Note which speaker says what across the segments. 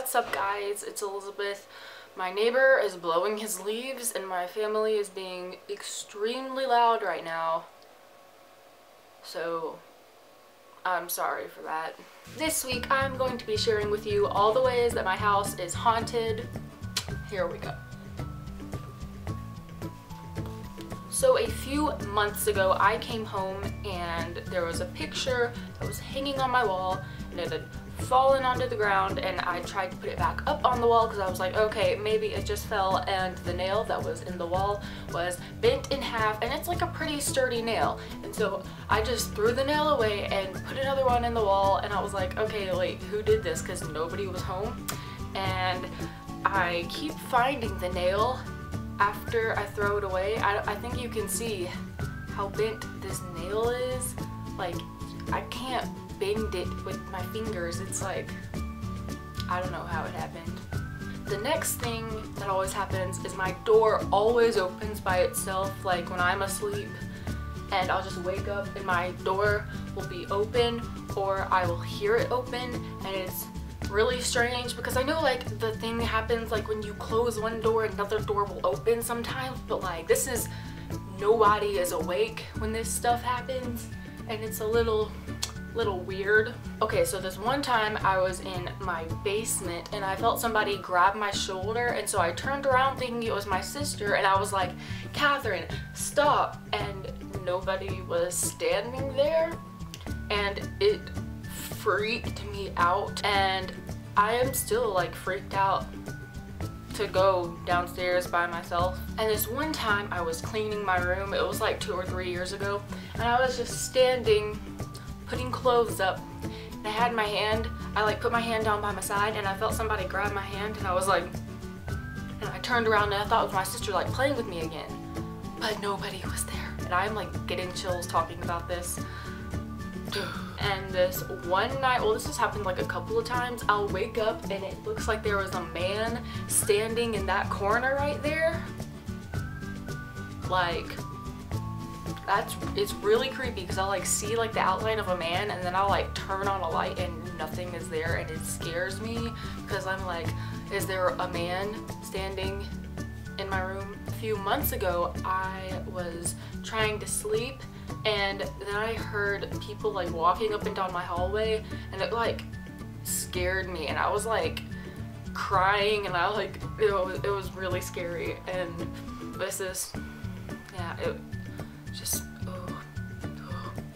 Speaker 1: What's up guys, it's Elizabeth. My neighbor is blowing his leaves and my family is being extremely loud right now. So I'm sorry for that. This week I'm going to be sharing with you all the ways that my house is haunted. Here we go. So a few months ago I came home and there was a picture that was hanging on my wall and it had fallen onto the ground, and I tried to put it back up on the wall because I was like, okay, maybe it just fell, and the nail that was in the wall was bent in half and it's like a pretty sturdy nail. And so I just threw the nail away and put another one in the wall, and I was like, okay, wait, who did this? Because nobody was home. And I keep finding the nail after I throw it away. I think you can see how bent this nail is. Like, I can't bend it with my fingers. It's like, I don't know how it happened. The next thing that always happens is my door always opens by itself, like when I'm asleep, and I'll just wake up and my door will be open, or I will hear it open, and it's really strange because I know like the thing happens like when you close one door another door will open sometimes, but like this is, nobody is awake when this stuff happens and it's a little weird. Okay, so this one time I was in my basement and I felt somebody grab my shoulder, and so I turned around thinking it was my sister and I was like, Catherine, stop, and nobody was standing there, and it freaked me out, and I am still like freaked out to go downstairs by myself. And this one time I was cleaning my room, it was like 2 or 3 years ago, and I was just standing putting clothes up, and I had my hand, I like put my hand down by my side and I felt somebody grab my hand, and I was like, and I turned around and I thought it was my sister like playing with me again, but nobody was there. And I'm like getting chills talking about this. And this one night, well, this has happened like a couple of times, I'll wake up and it looks like there was a man standing in that corner right there. Like, it's really creepy because I'll like see like the outline of a man, and then I'll like turn on a light and nothing is there, and it scares me because I'm like, is there a man standing in my room? A few months ago I was trying to sleep and then I heard people like walking up and down my hallway, and it like scared me, and I was like crying, and I like, it was really scary. And this is, yeah, it just,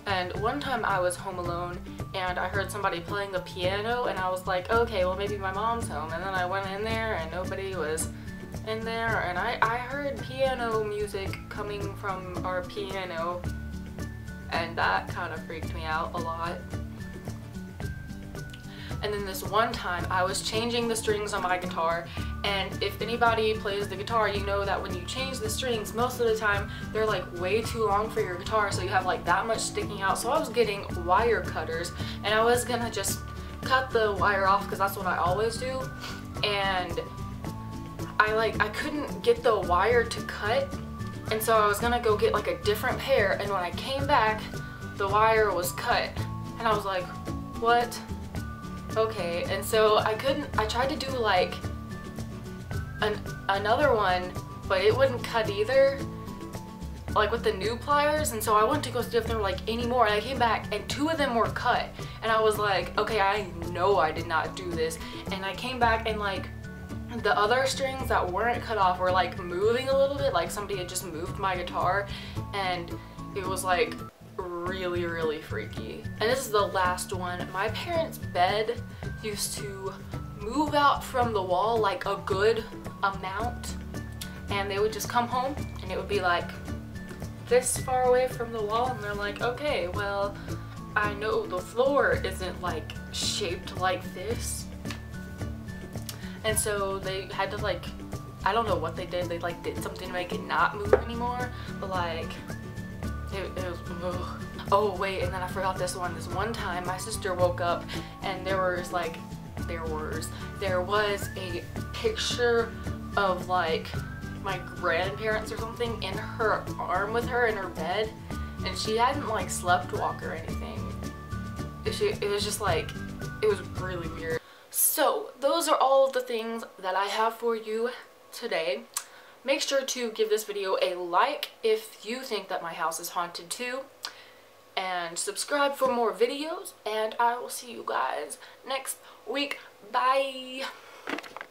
Speaker 1: And one time I was home alone and I heard somebody playing the piano, and I was like, okay, well maybe my mom's home. And then I went in there and nobody was in there, and I heard piano music coming from our piano, and that kind of freaked me out a lot. And then this one time I was changing the strings on my guitar, and if anybody plays the guitar, you know that when you change the strings, most of the time they're like way too long for your guitar, so you have like that much sticking out. So I was getting wire cutters and I was gonna just cut the wire off because that's what I always do, and I couldn't get the wire to cut, and so I was gonna go get like a different pair, and when I came back the wire was cut, and I was like, what? Okay. And so I tried to do like another one, but it wouldn't cut either, like with the new pliers, and so I went to go see if there were like any more, and I came back and 2 of them were cut, and I was like, okay, I know I did not do this. And I came back and like the other strings that weren't cut off were like moving a little bit, like somebody had just moved my guitar, and it was like really freaky. And this is the last one. My parents' bed used to move out from the wall like a good amount, and they would just come home and it would be like this far away from the wall, and they're like, okay, well, I know the floor isn't like shaped like this. And so they had to like, I don't know what they did, they like did something to make it not move anymore, but like it was, ugh. Oh wait, and then I forgot this one. This one time my sister woke up and there was a picture of like my grandparents or something in her arm with her in her bed, and she hadn't like slept walk or anything. It was just like, it was really weird. So those are all all the things that I have for you today. Make sure to give this video a like if you think that my house is haunted too. And subscribe for more videos. And I will see you guys next week. Bye!